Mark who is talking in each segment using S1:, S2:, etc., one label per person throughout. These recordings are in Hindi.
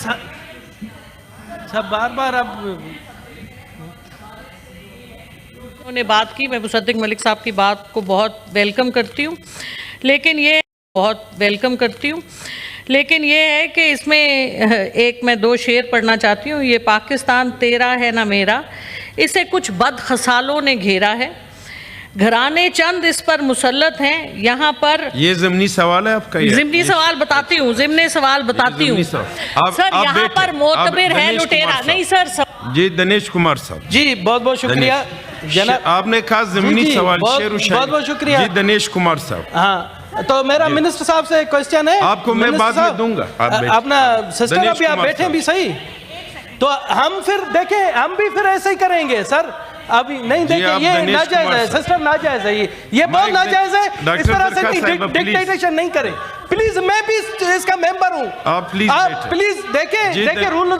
S1: सब बार बार अब
S2: उन्होंने बात की, मैं मुसद्दिक मलिक साहब की बात को बहुत वेलकम करती हूँ, लेकिन ये है कि इसमें एक मैं दो शेर पढ़ना चाहती हूँ। ये पाकिस्तान तेरा है ना मेरा, इसे कुछ बदखसालों ने घेरा है, घराने चंद इस पर मुसल्लत हैं, यहाँ पर।
S3: ये ज़िमनी सवाल है आपका?
S2: ज़िमनी सवाल बताती हूँ, ज़िमनी सवाल बताती हूँ सर। यहाँ पर मोतबर है लुटेरा नहीं सर।
S3: जी दिनेश कुमार साहब
S1: जी बहुत बहुत शुक्रिया जनाब।
S3: आपने कहा ज़िमनी सवाल,
S1: बहुत बहुत शुक्रिया
S3: जी दिनेश कुमार साहब।
S1: हाँ, तो मेरा मिनिस्टर साहब से क्वेश्चन है,
S3: आपको मैं बाद में दूंगा।
S1: अपना सिस्टर अभी आप बैठे भी सही, तो हम फिर देखें, हम भी फिर ऐसे ही करेंगे सर। अभी नहीं देखें, ये नाजायज है सिस्टर, नाजायज है ये बहुत नाजायज है। इस तरह से डिक्टेटरशिप नहीं करें प्लीज। मैं भी इसका मेंबर हूँ, आप प्लीज देखें रूल इस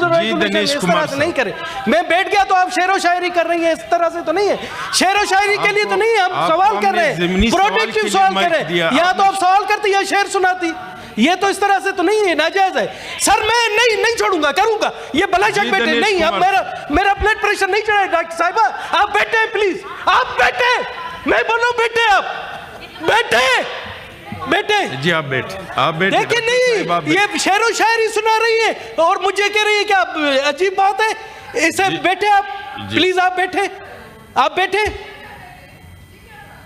S1: तरह से नहीं करें। मैं बैठ गया तो आप शेरो शायरी कर रही हैं, इस तरह से तो नहीं है। शेरो शायरी के लिए तो नहीं है, हम सवाल कर रहे हैं, प्रोटेक्टिव सवाल कर रहे हैं। या तो आप सवाल करती या शेर सुनाती, ये तो इस तरह से तो नहीं है, नाजायज है सर। मैं नहीं छोड़ूंगा, करूंगा ये भलाशक बेटे नहीं। अब मेरा ब्लड प्रेशर नहीं चढ़ा है डॉक्टर साहिबा। आप बैठे प्लीज, आप बैठे, मैं बोलूं बैठे, आप बैठे
S3: जी, आप बैठे।
S1: देखिए नहीं, ये शेरो शायरी सुना रही है और मुझे कह रही है कि आप, अजीब बात है। इसे बैठे आप प्लीज, आप बैठे।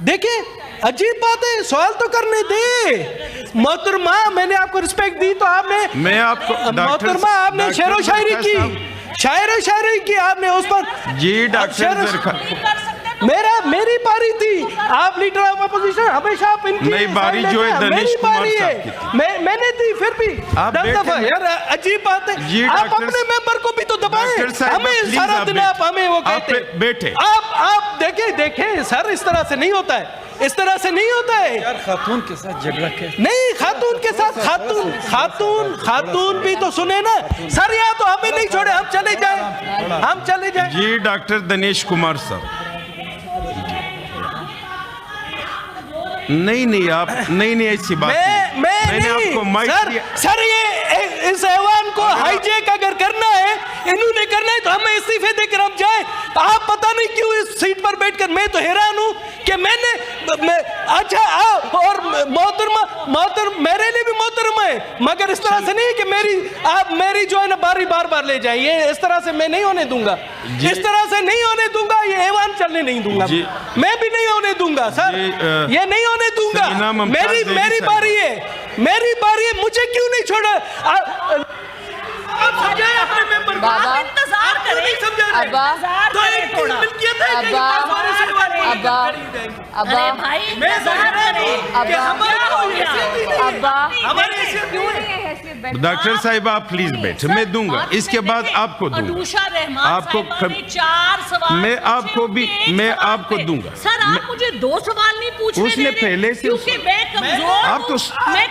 S1: देखिए अजीब बात है, सवाल तो करने दे। मोहतरमा मैंने आपको रिस्पेक्ट दी तो आपने,
S3: मैं आपको
S1: मोहतरमा आपने शेरो शायरी की आपने उस पर। जी डॉक्टर मेरी बारी थी, आप लीडर ऑफ अपोजिशन, हमेशा आप इनकी
S3: नहीं बारी जो है दिनेश कुमार साहब की थी।
S1: मैंने दी फिर भी 10 दफा। यार अजीब बात है, आप अपने मेंबर को भी तो दबाएं। हमें सारा दिन आप हमें वो कहते
S3: बैठे।
S1: आप देखें सर, इस तरह से नहीं होता है, इस तरह से नहीं होता है
S4: यार। खातून के साथ झगड़ा कैसे?
S1: नहीं, खातून के साथ खातून भी तो सुने ना सर। या तो हमें नहीं छोड़े, हम चले जाए।
S3: जी डॉक्टर दिनेश कुमार साहब, नहीं आप नहीं ऐसी बात मैंने आपको माइक दिया
S1: सर। ये इस ऐवान को हाईजैक अगर करना है, इन्होंने करना है, तो हमें इस्तीफे देकर हम जाए। आप पता नहीं क्यों इस सीट पर बैठकर, मैं तो हैरान हूं कि अच्छा और मोहतरमा मेरे लिए भी मोहतरमा है, मगर इस तरह से नहीं कि मेरी जो है ना बारी बार ले जाए। ये इस तरह से मैं नहीं होने दूंगा, इस तरह से नहीं होने दूंगा। ये ऐवान चलने नहीं दूंगा, मैं भी नहीं होने दूंगा सर, ये नहीं होने दूंगा। मेरी बारी है, मुझे क्यों नहीं छोड़ा? आप समझाएं अपने मेंबर को, आप इंतजार करें, नहीं समझा रहे। तो एक मिल्कियत है कि
S2: अरे भाई इंतजार करें कि
S3: डॉक्टर साहिब आप प्लीज बैठे, मैं दूंगा, इसके बाद आपको दूंगा। आपको 4 सवाल मैं आपको दूंगा।
S2: सर आप मुझे 2 सवाल नहीं पूछ रहे,
S3: उसने पहले से
S2: मैं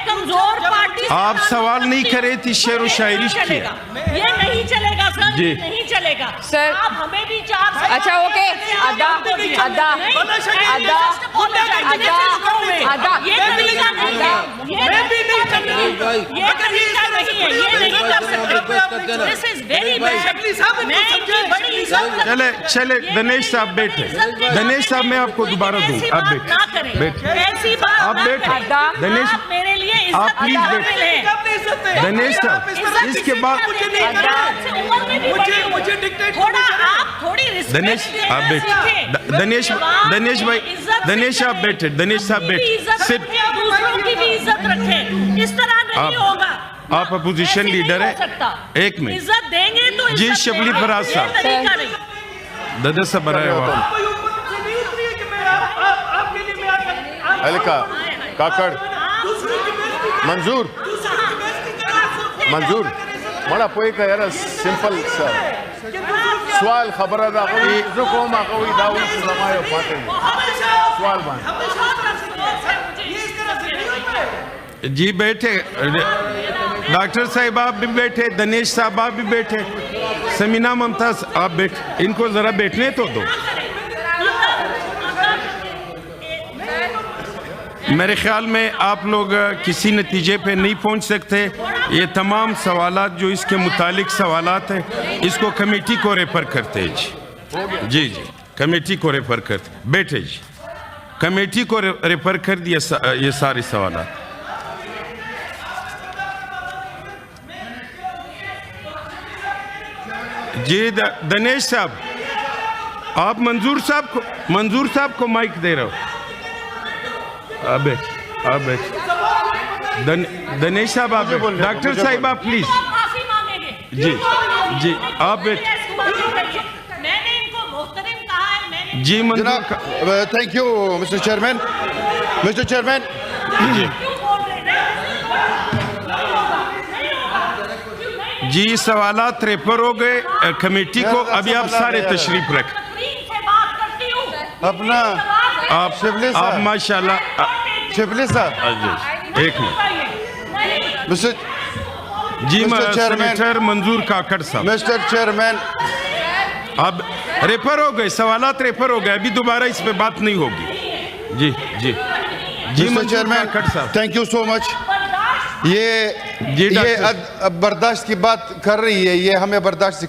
S2: कमजोर पार्टी।
S3: आप सवाल नहीं कर रही थी, शेर व शायरी किया।
S2: ये नहीं चलेगा सर, नहीं चलेगा सर। आप हमें भी 4 सवाल।
S5: अच्छा ओके, अदा
S2: ये तरीका नहीं है, ये तरीका नहीं है, ये नहीं कर सकते। This is very bad.
S3: चले दिनेश साहब बैठे। दिनेश साहब मैं आपको दोबारा दूंगा, आप बैठे।
S2: ऐसी बात
S3: आप बैठे दिनेश,
S2: मेरे लिए
S3: आप प्लीज बैठे। दिनेश साहब इसके बाद दिनेश आप बैठे। दिनेश आप बैठे। दिनेश साहब बैठे।
S2: दूसरों की भी इज्जत रखें, इस तरह नहीं होगा।
S3: आप अपोजिशन लीडर है, एक मिनट
S2: इज्जत देंगे तो
S3: जी। शबली फराज साहब दादा साहब
S6: हल्का काकड़ मंजूर बड़ा पोई का यार सिंपल सा सवाल खबर दा कोई जो को मा कोई दाऊ समायो पाते सवाल बन
S3: जी बैठे। डॉक्टर साहब आप भी बैठे, दिनेश साहब आप भी बैठे, समीना मुमताज आप बैठे। इनको जरा बैठने तो दो। मेरे ख्याल में आप लोग किसी नतीजे पे नहीं पहुंच सकते। ये तमाम सवालात जो इसके मुतालिक सवालात हैं इसको कमेटी को रेफर करते हैं जी। जी जी, कमेटी को रेफर करते। बैठे जी, कमेटी को रेफर कर दिया ये सारे सवालात। जी दनेश साहब, आप मंजूर साहब को माइक दे रहे हो। आप बैठ दनेश साहब, आप डॉक्टर साहिबा प्लीज। जी जी, आप बैठ।
S2: मैंने इनको मोहतरम कहा है, मैंने
S3: जी मंजूर।
S5: Thank you mister chairman. Mister chairman,
S3: जी सवालात रेफर हो गए कमेटी को। अभी आप सारे तशरीफ रख।
S5: अपना
S3: आप माशाल्लाह।
S5: शिबली साहब,
S3: एक मिनट।
S5: मिस्टर
S3: जी
S5: चेयरमैन,
S3: सेनेटर मंजूर काकड़ साहब,
S5: मिस्टर चेयरमैन,
S3: अब रेफर हो गए, सवालात रेफर हो गए, अभी दोबारा इस पे बात नहीं होगी। जी जी जी
S5: मिस्टर चेयरमैन,
S3: काकड़ साहब,
S5: थैंक यू सो मच। ये
S3: जी
S5: बर्दाश्त की बात कर रही है, ये हमें बर्दाश्त